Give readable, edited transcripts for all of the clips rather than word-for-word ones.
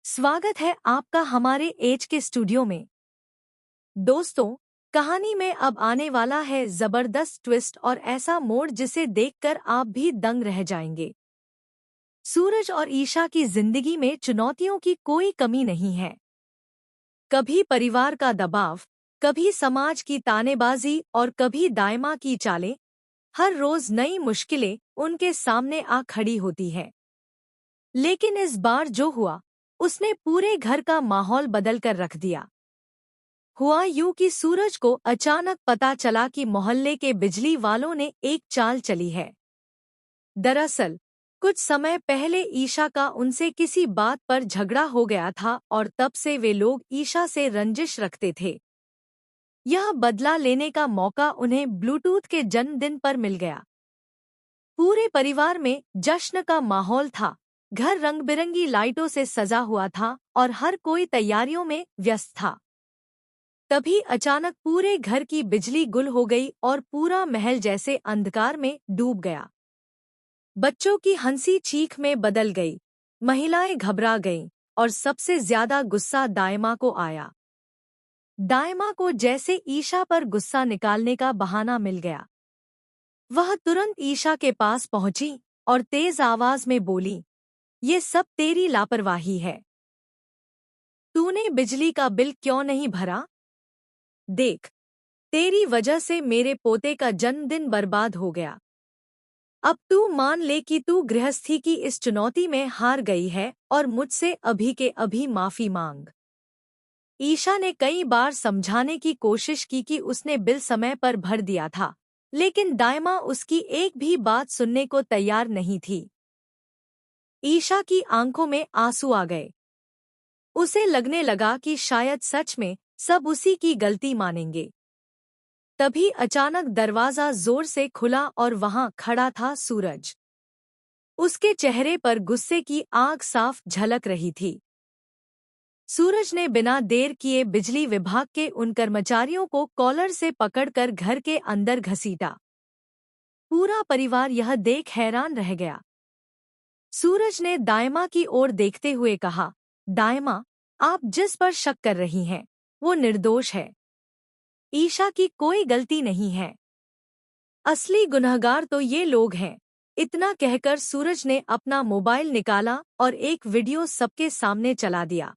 स्वागत है आपका हमारे एज के स्टूडियो में। दोस्तों, कहानी में अब आने वाला है जबरदस्त ट्विस्ट और ऐसा मोड़ जिसे देखकर आप भी दंग रह जाएंगे। सूरज और ईशा की जिंदगी में चुनौतियों की कोई कमी नहीं है। कभी परिवार का दबाव, कभी समाज की तानेबाजी और कभी दायमा की चालें। हर रोज नई मुश्किलें उनके सामने आ खड़ी होती है। लेकिन इस बार जो हुआ, उसने पूरे घर का माहौल बदल कर रख दिया। हुआ यूं कि सूरज को अचानक पता चला कि मोहल्ले के बिजली वालों ने एक चाल चली है। दरअसल कुछ समय पहले ईशा का उनसे किसी बात पर झगड़ा हो गया था और तब से वे लोग ईशा से रंजिश रखते थे। यह बदला लेने का मौका उन्हें ब्लूटूथ के जन्मदिन पर मिल गया। पूरे परिवार में जश्न का माहौल था। घर रंग-बिरंगी लाइटों से सजा हुआ था और हर कोई तैयारियों में व्यस्त था। तभी अचानक पूरे घर की बिजली गुल हो गई और पूरा महल जैसे अंधकार में डूब गया। बच्चों की हंसी चीख में बदल गई, महिलाएं घबरा गईं और सबसे ज्यादा गुस्सा दायमा को आया। दायमा को जैसे ईशा पर गुस्सा निकालने का बहाना मिल गया। वह तुरंत ईशा के पास पहुंची और तेज आवाज में बोली, ये सब तेरी लापरवाही है। तूने बिजली का बिल क्यों नहीं भरा? देख, तेरी वजह से मेरे पोते का जन्मदिन बर्बाद हो गया। अब तू मान ले कि तू गृहस्थी की इस चुनौती में हार गई है और मुझसे अभी के अभी माफी मांग। ईशा ने कई बार समझाने की कोशिश की कि उसने बिल समय पर भर दिया था, लेकिन दायमा उसकी एक भी बात सुनने को तैयार नहीं थी। ईशा की आंखों में आंसू आ गए। उसे लगने लगा कि शायद सच में सब उसी की गलती मानेंगे। तभी अचानक दरवाजा जोर से खुला और वहां खड़ा था सूरज। उसके चेहरे पर गुस्से की आग साफ झलक रही थी। सूरज ने बिना देर किए बिजली विभाग के उन कर्मचारियों को कॉलर से पकड़कर घर के अंदर घसीटा। पूरा परिवार यह देख हैरान रह गया। सूरज ने दायमा की ओर देखते हुए कहा, दायमा, आप जिस पर शक कर रही हैं, वो निर्दोष है। ईशा की कोई गलती नहीं है। असली गुनहगार तो ये लोग हैं। इतना कहकर सूरज ने अपना मोबाइल निकाला और एक वीडियो सबके सामने चला दिया।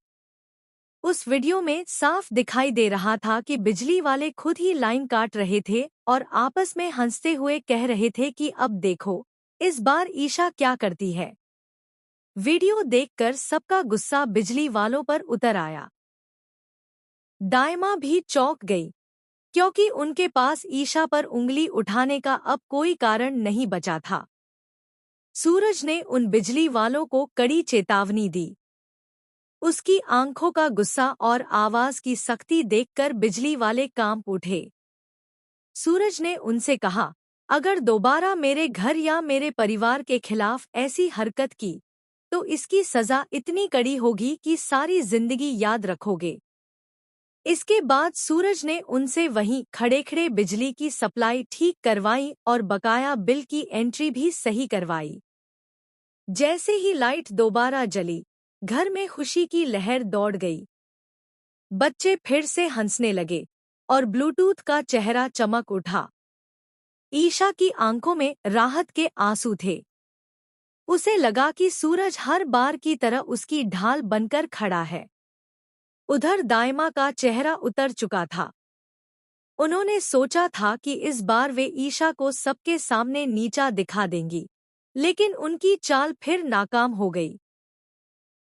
उस वीडियो में साफ दिखाई दे रहा था कि बिजली वाले खुद ही लाइन काट रहे थे और आपस में हंसते हुए कह रहे थे कि अब देखो, इस बार ईशा क्या करती है। वीडियो देखकर सबका गुस्सा बिजली वालों पर उतर आया। दायमा भी चौंक गई, क्योंकि उनके पास ईशा पर उंगली उठाने का अब कोई कारण नहीं बचा था। सूरज ने उन बिजली वालों को कड़ी चेतावनी दी। उसकी आंखों का गुस्सा और आवाज की सख्ती देखकर बिजली वाले कांप उठे। सूरज ने उनसे कहा, अगर दोबारा मेरे घर या मेरे परिवार के खिलाफ ऐसी हरकत की, तो इसकी सजा इतनी कड़ी होगी कि सारी जिंदगी याद रखोगे। इसके बाद सूरज ने उनसे वहीं खड़े-खड़े बिजली की सप्लाई ठीक करवाई और बकाया बिल की एंट्री भी सही करवाई। जैसे ही लाइट दोबारा जली, घर में खुशी की लहर दौड़ गई। बच्चे फिर से हंसने लगे और ब्लूटूथ का चेहरा चमक उठा। ईशा की आंखों में राहत के आंसू थे। उसे लगा कि सूरज हर बार की तरह उसकी ढाल बनकर खड़ा है। उधर दायमा का चेहरा उतर चुका था। उन्होंने सोचा था कि इस बार वे ईशा को सबके सामने नीचा दिखा देंगी, लेकिन उनकी चाल फिर नाकाम हो गई।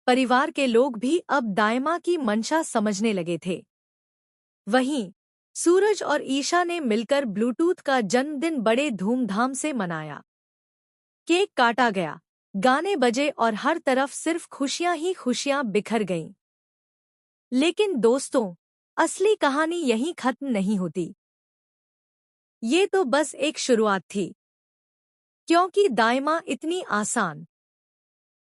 परिवार के लोग भी अब दायमा की मंशा समझने लगे थे। वहीं सूरज और ईशा ने मिलकर ब्लूटूथ का जन्मदिन बड़े धूमधाम से मनाया। केक काटा गया, गाने बजे और हर तरफ सिर्फ खुशियां ही खुशियां बिखर गईं। लेकिन दोस्तों, असली कहानी यहीं खत्म नहीं होती। ये तो बस एक शुरुआत थी, क्योंकि दायमा इतनी आसान,